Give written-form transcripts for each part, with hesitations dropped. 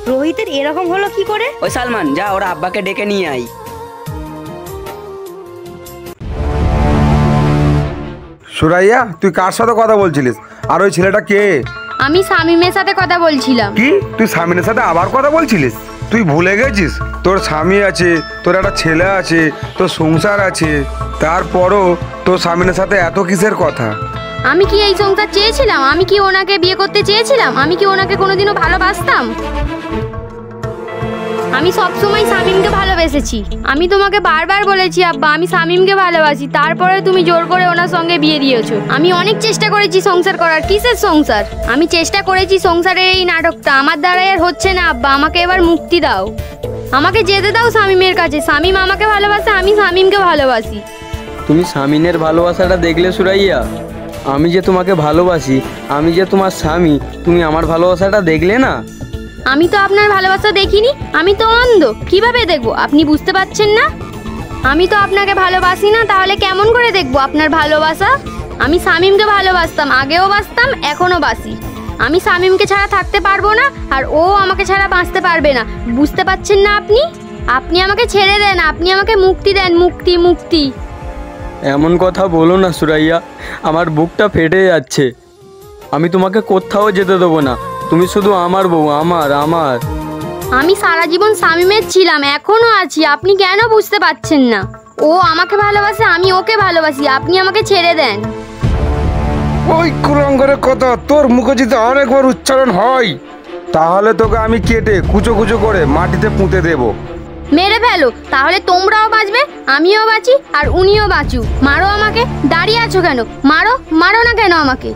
রোহিতের এরকম হলো কি করে? ওই সালমান, যা ওরা আব্বাকে ডেকে নিয়ে আয়। সুরাইয়া, তুই কার সাথে কথা বলছিলিস? আর ওই ছেলেটা কে? আমি শামিমের সাথে কথা বলছিলাম। কি, তুই স্বামীর সাথে আবার কথা বলছিলিস? তুই ভুলে গেছিস তোর স্বামী আছে, তোর একটা ছেলে আছে, তোর সংসার আছে, তারপরও তোর স্বামীর সাথে এত কিসের কথা? আমি কি এই সংসার চেয়েছিলাম? আমি কি ওনাকে বিয়ে করতে চেয়েছিলাম? আমি কি ওনাকে কোনোদিনও ভালোবাসতাম? আমি সবসময় শামিমকে ভালোবেসেছি। আমি তোমাকে বারবার বলেছি আব্বা আমি শামিমকে ভালোবাসি, তারপরে তুমি জোর করে ওনার সঙ্গে বিয়ে দিয়েছো। আমি অনেক চেষ্টা করেছি সংসার করার। কিসের সংসার? আমি চেষ্টা করেছি সংসারের এই নাটকটা আমার দ্বারাই আর হচ্ছে না আব্বা। আমাকে এবার মুক্তি দাও, আমাকে যেতে দাও শামিমের কাছে। শামিম আমাকে ভালোবাসে, আমি শামিমকে ভালোবাসি। তুমি শামিনের ভালোবাসাটা দেখলে সুরাইয়া? আমি যে তোমাকে ভালোবাসি, আমি যে তোমার স্বামী, তুমি আমার ভালোবাসাটা দেখলে না? আমি তো আপনার ভালোবাসা দেখিনি, আমি তো অন্ধ, কিভাবে দেখবো? আপনি বুঝতে পারছেন না? আমি তো আপনাকে ভালোবাসি না, তাহলে কেমন করে দেখবো আপনার ভালোবাসা? আমি শামিমকে ভালোবাসতাম, আগেও বাসতাম, এখনো বাসি। আমি শামিমকে ছাড়া থাকতে পারবো না, আর ও আমাকে ছাড়া বাঁচতে পারবে না। বুঝতে পারছেন না আপনি? আপনি আমাকে ছেড়ে দেন, আপনি আমাকে মুক্তি দেন, মুক্তি মুক্তি। এমন কথা বলো না সুরাইয়া, আমার বুকটা ফেটে যাচ্ছে। আমি তোমাকে কোথাও যেতে দেবো না, তুমি শুধু আমার বউ, আমার আমার। আমি সারা জীবন শামিমের ছিলাম, এখনো আছি। আপনি কেন বুঝতে পারছেন না? ও আমাকে ভালোবাসে, আমি ওকে ভালোবাসি। আপনি আমাকে ছেড়ে দেন। ওই কুরঙ্গরের কথা তোর মুখে যদি অনেকবার উচ্চারণ হয়, তাহলে তোকে আমি কেটে কুচো কুচো করে মাটিতে পুঁতে দেবো। মেরে ফেলো, তাহলে তোমরাও বাঁচবে, আমিও বাঁচি, আর উনিও বাঁচু। মারো আমাকে, দাঁড়িয়ে আছো কেন? মারো, মারো না কেন আমাকে?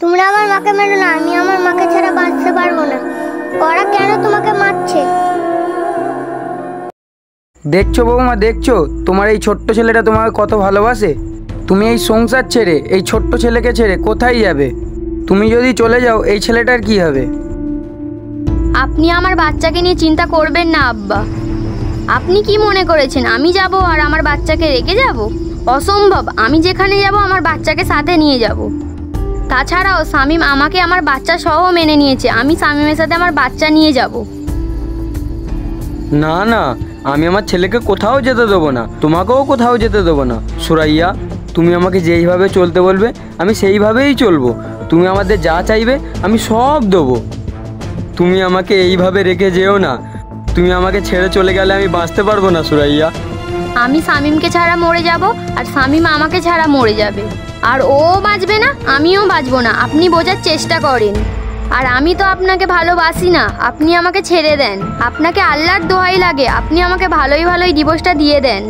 তোমরা আমার মাকে মেরো না, আমি আমার মাকে ছাড়া বাঁচতে পারবো না। ওরা কেন তোমাকে মারছে? দেখছো বৌমা, দেখছো তোমার এই ছোট্ট ছেলেটা তোমাকে কত ভালোবাসে। তুমি এই সংসার ছেড়ে, এই ছোট্ট ছেলেকে ছেড়ে কোথায় যাবে? তুমি যদি চলে যাও এই ছেলেটার কি হবে? আপনি আমার বাচ্চাকে নিয়ে চিন্তা করবেন না আব্বা। আপনি কি মনে করেছেন আমি যাব আর আমার বাচ্চাকে রেখে যাব? অসম্ভব। আমি যেখানে যাব আমার বাচ্চাকে সাথে নিয়ে যাব। তাছাড়াও শামিম আমাকে আমার বাচ্চা সহ মেনে নিয়েছে। আমি শামিমের সাথে আমার বাচ্চা নিয়ে যাব। না না, আমি আমার ছেলেকে কোথাও যেতে দেবো না, তোমাকেও কোথাও যেতে দেবো না। সুরাইয়া, তুমি আমাকে যেইভাবে চলতে বলবে আমি সেইভাবেই চলবো। তুমি আমাদের যা চাইবে আমি সব দেবো। তুমি আমাকে এইভাবে রেখে যেও না। তুমি আমাকে ছেড়ে চলে গেলে আমি বাঁচতে পারবো না সুরাইয়া। আমি শামিমকে ছাড়া মরে যাব, আর শামিম আমাকে ছাড়া মরে যাবে। আর ও বাঁচবে না, আমিও বাঁচবো না। আপনি বোঝার চেষ্টা করেন। আর আমি তো আপনাকে ভালোবাসি না, আপনি আমাকে ছেড়ে দেন। আপনাকে আল্লাহর দোহাই লাগে, আপনি আমাকে ভালোই ভালোই ডিভোর্সটা দিয়ে দেন।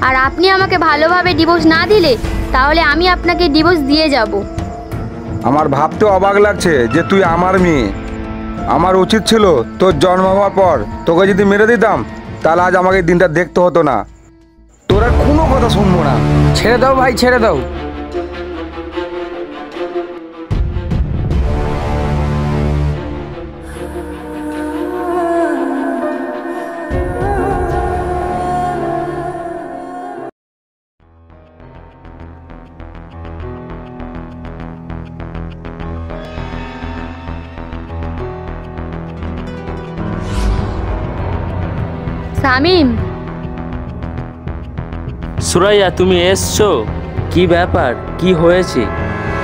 আর আপনি আমাকে ভালোভাবে ডিভোর্স না দিলে তাহলে আমি আপনাকে ডিভোর্স দিয়ে যাব। আমার ভাবতে অবাক লাগছে যে তুই আমার মেয়ে। আমার উচিত ছিল তোর জন্ম হওয়ার পর তোকে যদি মেরে দিতাম, তাহলে আজ আমাকে দিনটা দেখতে হতো না। তোর আর কোনো কথা শুনবো না। ছেড়ে দাও ভাই, ছেড়ে দাও। শামিম, সুরাইয়া তুমি এসছো? কি ব্যাপার, কি হয়েছে?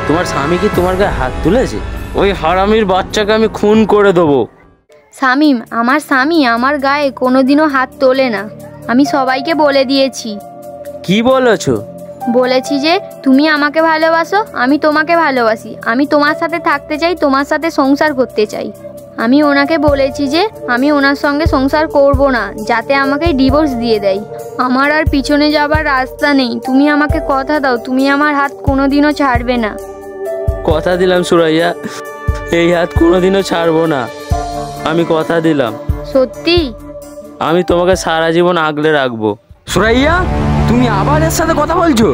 তোমার স্বামী কি তোমার গায়ে হাত তুলেছে? ওই হারামির বাচ্চাকে আমি খুন করে দেবো। শামিম, আমার স্বামী আমার গায়ে কোনোদিনও হাত তোলে না। আমি সবাইকে বলে দিয়েছি। কি বলেছো? বলেছি যে তুমি আমাকে ভালোবাসো, আমি তোমাকে ভালোবাসি। আমি তোমার সাথে থাকতে চাই, তোমার সাথে সংসার করতে চাই। আমি ওনাকে বলেছি যে আমি ওনার সঙ্গে সংসার করব না, যাতে আমাকে ডিভোর্স দিয়ে দেয়। আমার আর পিছনে যাবার রাস্তা নেই। তুমি আমাকে কথা দাও, তুমি আমার হাত কোনোদিনও ছাড়বে না। কথা দিলাম সুরাইয়া, এই হাত কোনোদিনও ছাড়বো না। আমি কথা দিলাম। সত্যি? আমি তোমাকে সারা জীবন আগলে রাখবো। সুরাইয়া, তুমি আবার এর সাথে কথা বলছো?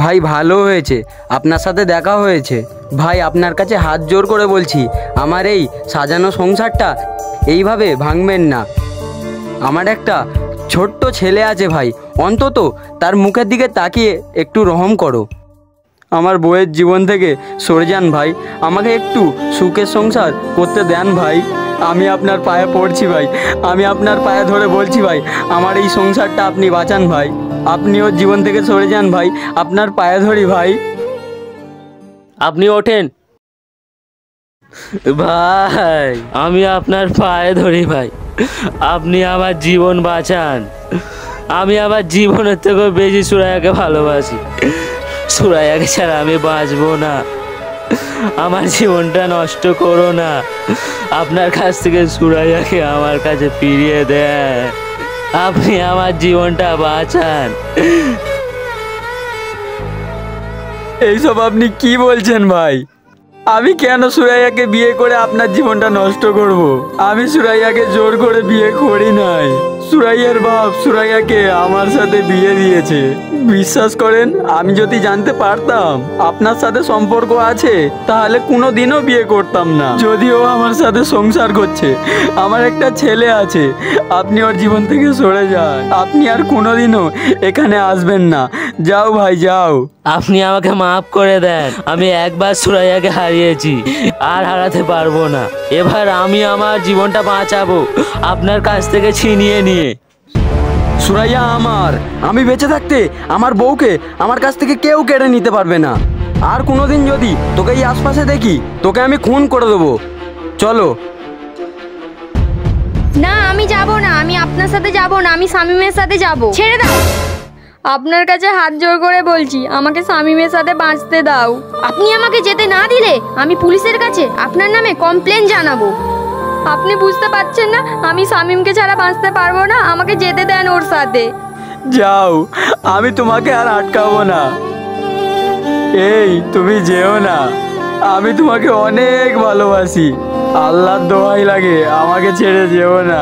ভাই ভালো হয়েছে আপনার সাথে দেখা হয়েছে। ভাই আপনার কাছে হাত জোর করে বলছি, আমার এই সাজানো সংসারটা এইভাবে ভাঙবেন না। আমার একটা ছোট্ট ছেলে আছে ভাই, অন্তত তার মুখের দিকে তাকিয়ে একটু রহম করো। আমার বউয়ের জীবন থেকে সরে যান ভাই, আমাকে একটু সুখের সংসার করতে দেন ভাই। আমি আপনার পায়ে পড়ছি ভাই, আমি আপনার পায়ে ধরে বলছি ভাই, আমার এই সংসারটা আপনি বাঁচান ভাই, আপনি ওর জীবন থেকে সরে যান ভাই, আপনার পায়ে ধরি ভাই। আপনি ওঠেন ভাই, আমি আপনার পায়ে ধরি ভাই, আপনি আমার জীবন বাঁচান। আমি আমার জীবনের থেকেও বেশি সুরাইয়াকে ভালোবাসি, সুরাইয়াকে ছাড়া আমি বাঁচবো না। আমার জীবনটা নষ্ট করো না, আপনার কাছ থেকে সুরাইয়াকে আমার কাছে ফিরিয়ে দেন, আপনি আমার জীবনটা বাঁচান। এইসব আপনি কি বলছেন ভাই? আমি কেন সুরাইয়াকে বিয়ে করে আপনার জীবনটা নষ্ট করব? আমি সুরাইয়াকে জোর করে বিয়ে করি নাই। সুরাইয়ার বাপ সুরাইয়াকে আমার সাথে বিয়ে দিয়েছে। বিশ্বাস করেন, আমি যদি জানতে পারতাম আপনার সাথে সম্পর্ক আছে তাহলে কোনো দিনও বিয়ে করতাম না। যদিও আমার সাথে সংসার করছে, আমার একটা ছেলে আছে, আপনি ওর জীবন থেকে সরে যান, আপনি আর কোনোদিনও এখানে আসবেন না। যাও ভাই যাও। আপনি আমাকে মাফ করে দেন, আমি একবার সুরাইয়াকে হারিয়েছি, আর হারাতে পারবো না। এবার আমি আমার জীবনটা বাঁচাবো আপনার কাছ থেকে ছিনিয়ে নিয়ে। সুরাইয়া আমার, আমি বেঁচে থাকতে আমার বউকে আমার কাছ থেকে কেউ কেড়ে নিতে পারবে না। আর কোনোদিন যদি তোকে এই আশপাশে দেখি, তোকে আমি খুন করে দেবো। চলো। না, আমি যাব না, আমি আপনার সাথে যাব না, আমি শামীমের সাথে যাব। ছেড়ে দাও, আপনার কাছে হাত জোর করে বলছি, আমাকে শামীমের সাথে বাঁচতে দাও। আপনি আমাকে যেতে না দিলে আমি পুলিশের কাছে আপনার নামে কমপ্লেন জানাবো। আপনি বুঝতে পারছেন না, আমি শামীমকে ছাড়া বাঁচতে পারবো না, আমাকে যেতে দেন ওর সাথে। যাও, আমি তোমাকে আর আটকাবো না। এই তুমি যেও না, আমি তোমাকে অনেক ভালোবাসি, আল্লাহর দোহাই লাগে আমাকে ছেড়ে যেও না।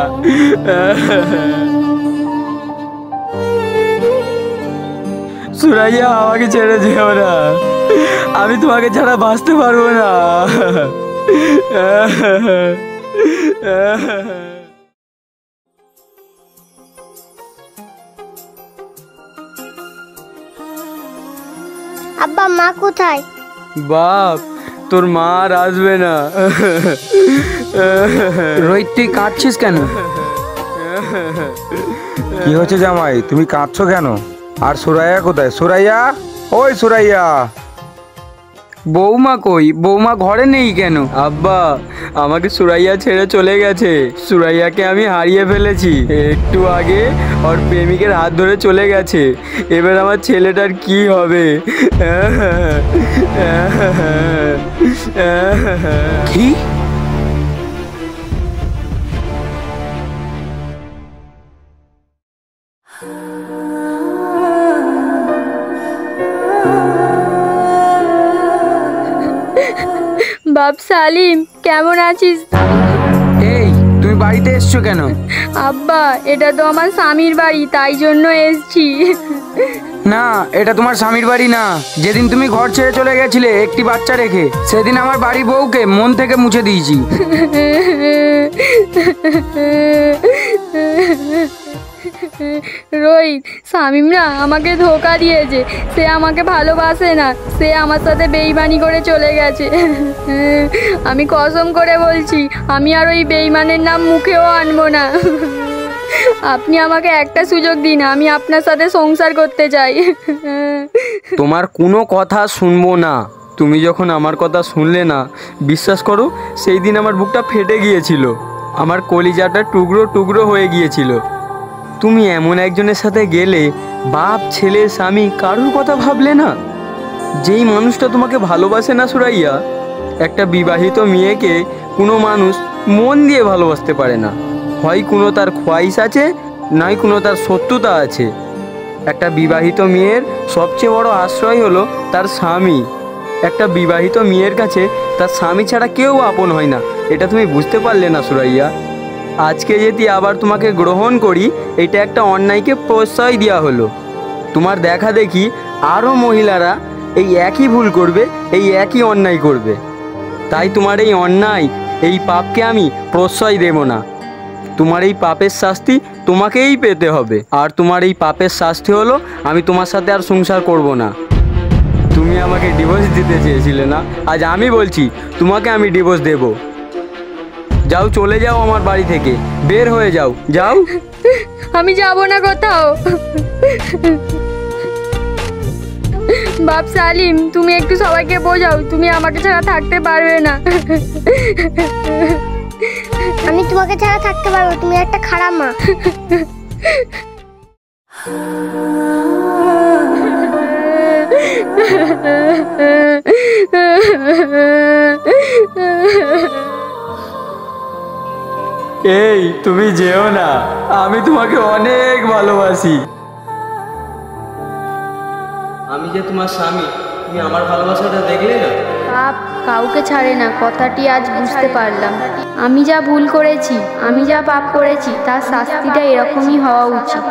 সুরাইয়া, আমাকে ছেড়ে যেও না, আমি তোমাকে ছাড়া বাঁচতে পারবো না। আব্বা, মা কোথায়? বাপ, তোর মা আর আসবে না। রোহিত, তুই কাঁদছিস কেন? কি হয়েছে জামাই, তুমি কাঁদছো কেন? আর সুরাইয়া কোথায়? সুরাইয়া, ওই সুরাইয়া। বৌমা কই? বৌমা ঘরে নেই কেন? আব্বা, আমাকে সুরাইয়া ছেড়ে চলে গেছে। সুরাইয়াকে আমি হারিয়ে ফেলেছি। একটু আগে ওর প্রেমিকের হাত ধরে চলে গেছে। এবার আমার ছেলেটার কি হবে? কি? বাপ সালিম, কেমন আছিস? এই, তুমি বাড়িতে এসছো কেন? আব্বা, এটা তো আমার স্বামীর বাড়ি, তাই জন্য এসছি। না, এটা তোমার স্বামীর বাড়ি না। যেদিন তুমি ঘর ছেড়ে চলে গেছিলে একটি বাচ্চা রেখে, সেদিন আমার বাড়ির বউকে মন থেকে মুছে দিয়েছি। রোহিত, শামীমরা আমাকে ধোকা দিয়েছে, সে আমাকে ভালোবাসে না, সে আমার সাথে বেইমানি করে চলে গেছে। আমি কসম করে বলছি, আমি আর ওই বেইমানের নাম মুখেও আনবো না। আপনি আমাকে একটা সুযোগ দিন, আমি আপনার সাথে সংসার করতে চাই। তোমার কোনো কথা শুনবো না। তুমি যখন আমার কথা শুনলে না, বিশ্বাস করো, সেই দিন আমার বুকটা ফেটে গিয়েছিল, আমার কলিজাটা টুকরো টুকরো হয়ে গিয়েছিল। তুমি এমন একজনের সাথে গেলে, বাপ ছেলে স্বামী কারোর কথা ভাবলে না। যেই মানুষটা তোমাকে ভালোবাসে না সুরাইয়া, একটা বিবাহিত মেয়েকে কোনো মানুষ মন দিয়ে ভালোবাসতে পারে না। হয় কোনো তার খোয়াইশ আছে, নয় কোনো তার শত্রুতা আছে। একটা বিবাহিত মেয়ের সবচেয়ে বড় আশ্রয় হলো তার স্বামী। একটা বিবাহিত মেয়ের কাছে তার স্বামী ছাড়া কেউ আপন হয় না। এটা তুমি বুঝতে পারলে না সুরাইয়া। আজকে যদি আবার তোমাকে গ্রহণ করি, এটা একটা অন্যায়কে প্রশ্রয় দেওয়া হলো। তোমার দেখা দেখি আরও মহিলারা এই একই ভুল করবে, এই একই অন্যায় করবে। তাই তোমার এই অন্যায়, এই পাপকে আমি প্রশ্রয় দেব না। তোমার এই পাপের শাস্তি তোমাকেই পেতে হবে। আর তোমার এই পাপের শাস্তি হলো, আমি তোমার সাথে আর সংসার করব না। তুমি আমাকে ডিভোর্স দিতে চেয়েছিলে না, আজ আমি বলছি তোমাকে আমি ডিভোর্স দেব। যাও, চলে যাও আমার বাড়ি থেকে, বের হয়ে যাও, যাও। আমি যাব না কোথাও। বাপ সালিম, তুমি একটু সবাইকে বোঝাও, তুমি আমাকে ছাড়া থাকতে পারবে না। আমি তোমাকে ছাড়া থাকতে পারবো, তুমি একটা খারাপ মা। এই তুমি যেও না, আমি তোমাকে অনেক ভালোবাসি। আমি যে তোমার স্বামী, তুমি আমার ভালোবাসাটা দেখলে না? পাপ কাউকে ছাড়ে না, কথাটি আজ বুঝতে পারলাম। আমি যা ভুল করেছি, আমি যা পাপ করেছি, তার শাস্তিটা এরকমই হওয়া উচিত।